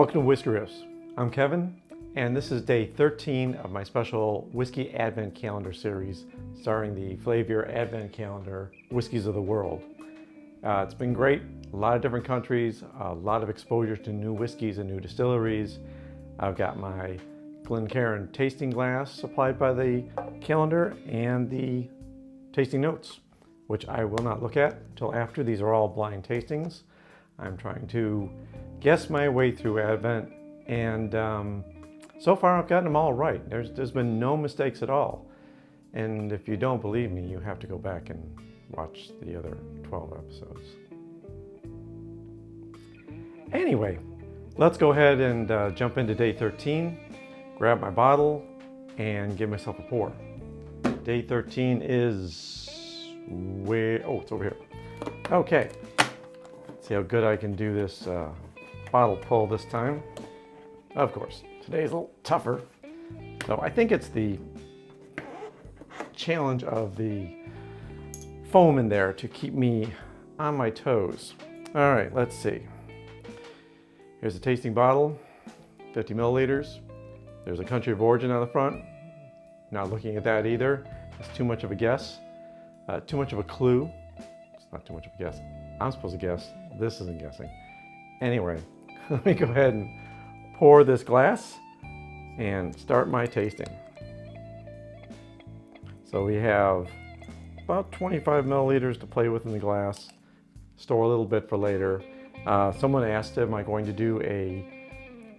Welcome to Whisky Riffs. I'm Kevin, and this is day 13 of my special Whisky Advent Calendar series starring the Flaviar Advent Calendar, Whiskies of the World. It's been great, a lot of different countries, a lot of exposure to new whiskeys and new distilleries. I've got my Glencairn tasting glass supplied by the calendar and the tasting notes, which I will not look at until after. These are all blind tastings. I'm trying to guess my way through Advent, and so far I've gotten them all right. There's been no mistakes at all. And if you don't believe me, you have to go back and watch the other 12 episodes. Anyway, let's go ahead and jump into day 13, grab my bottle, and give myself a pour. Day 13 is where, oh, it's over here. Okay, let's see how good I can do this bottle pull this time. Of course, today's a little tougher. So I think it's the challenge of the foam in there to keep me on my toes. All right, let's see. Here's a tasting bottle, 50 milliliters. There's a country of origin on the front. Not looking at that either. It's too much of a guess. Too much of a clue. It's not too much of a guess. I'm supposed to guess. This isn't guessing. Anyway, let me go ahead and pour this glass and start my tasting. So we have about 25 milliliters to play with in the glass. Store a little bit for later. Someone asked, am I going to do a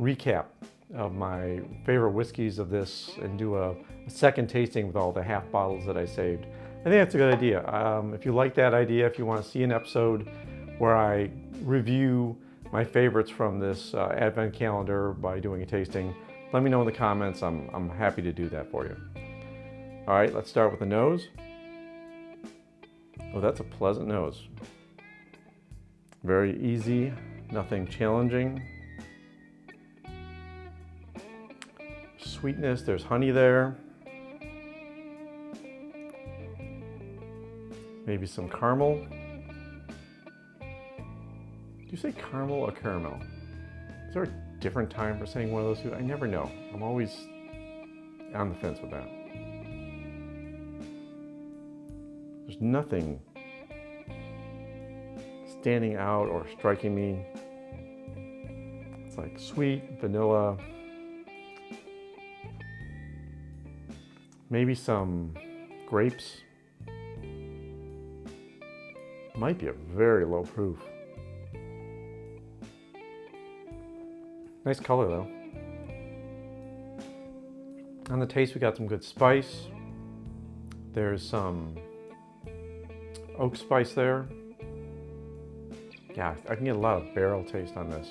recap of my favorite whiskeys of this and do a second tasting with all the half bottles that I saved? I think that's a good idea. If you like that idea, if you want to see an episode where I review my favorites from this Advent calendar by doing a tasting, let me know in the comments. I'm happy to do that for you. All right, let's start with the nose. Oh, that's a pleasant nose. Very easy, nothing challenging. Sweetness, there's honey there. Maybe some caramel. Do you say caramel or caramel? Is there a different time for saying one of those two? I never know. I'm always on the fence with that. There's nothing standing out or striking me. It's like sweet, vanilla, maybe some grapes. Might be a very low proof. Nice color though. On the taste, we got some good spice. There's some oak spice there. Yeah, I can get a lot of barrel taste on this.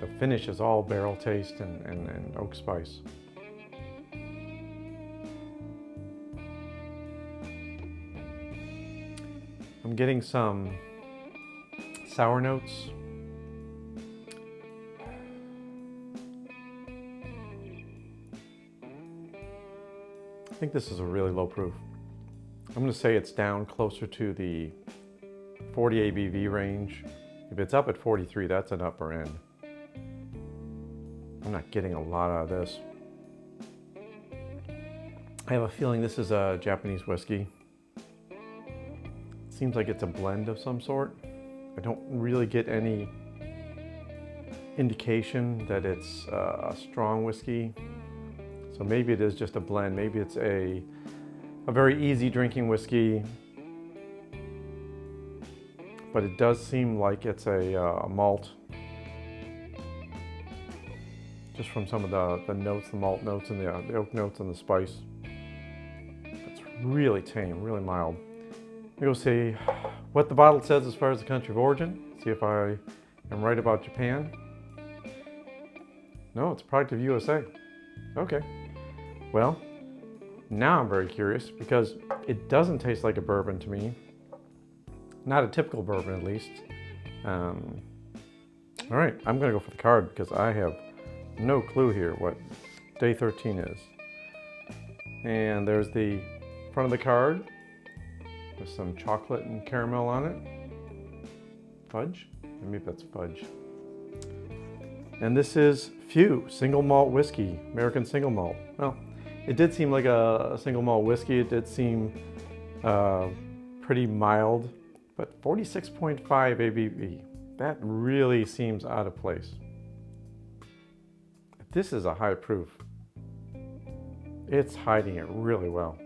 The finish is all barrel taste and oak spice. I'm getting some sour notes. I think this is a really low proof. I'm going to say it's down closer to the 40 ABV range. If it's up at 43, that's an upper end. I'm not getting a lot out of this. I have a feeling this is a Japanese whiskey. Seems like it's a blend of some sort. I don't really get any indication that it's a strong whiskey. So maybe it is just a blend. Maybe it's a very easy drinking whiskey. But it does seem like it's a malt. Just from some of the notes, the malt notes and the oak notes and the spice. It's really tame, really mild. Let me go see what the bottle says as far as the country of origin. See if I am right about Japan. No, it's a product of USA. Okay. Well, now I'm very curious because it doesn't taste like a bourbon to me. Not a typical bourbon, at least. All right, I'm gonna go for the card because I have no clue here what day 13 is. And there's the front of the card with some chocolate and caramel on it. Fudge? Maybe that's fudge. And this is Few single malt whiskey, American single malt. Well, it did seem like a single malt whiskey. It did seem pretty mild, but 46.5 ABV. That really seems out of place. This is a high proof. It's hiding it really well.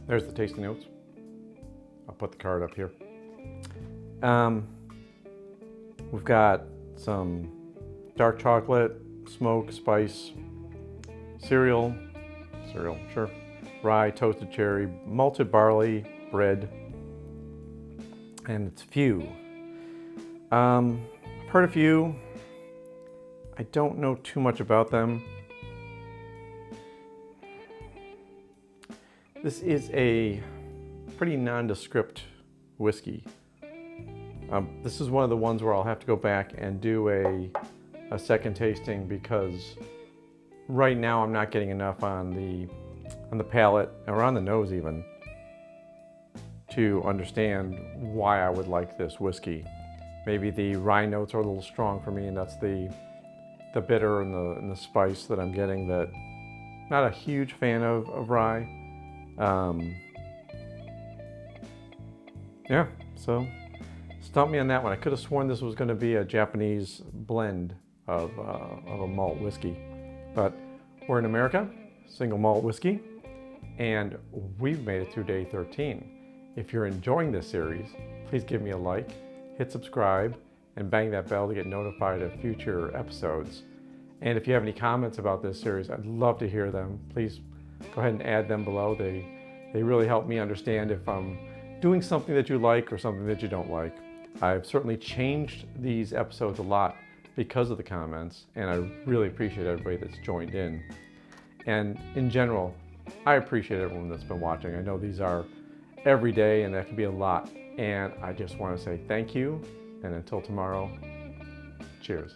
There's the tasting notes. I'll put the card up here. We've got some dark chocolate, smoke, spice, cereal, sure, rye, toasted cherry, malted barley, bread, and it's Few. I've heard of Few. I don't know too much about them. This is a pretty nondescript whiskey. This is one of the ones where I'll have to go back and do a second tasting, because right now I'm not getting enough on the palate or on the nose even to understand why I would like this whiskey. Maybe the rye notes are a little strong for me, and that's the bitter and the spice that I'm getting. That not a huge fan of rye. Yeah, so stump me on that one. I could have sworn this was going to be a Japanese blend of a malt whiskey, but we're in America, single malt whiskey, and we've made it through day 13. If you're enjoying this series, please give me a like, hit subscribe, and bang that bell to get notified of future episodes. And if you have any comments about this series, I'd love to hear them. Please go ahead and add them below. They really help me understand if I'm doing something that you like or something that you don't like. I've certainly changed these episodes a lot because of the comments, and I really appreciate everybody that's joined in. And in general, I appreciate everyone that's been watching. I know these are every day, and that can be a lot. And I just want to say thank you, and until tomorrow, cheers.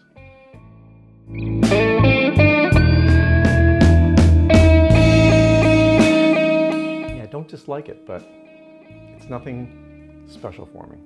Yeah, I don't dislike it, but it's nothing special for me.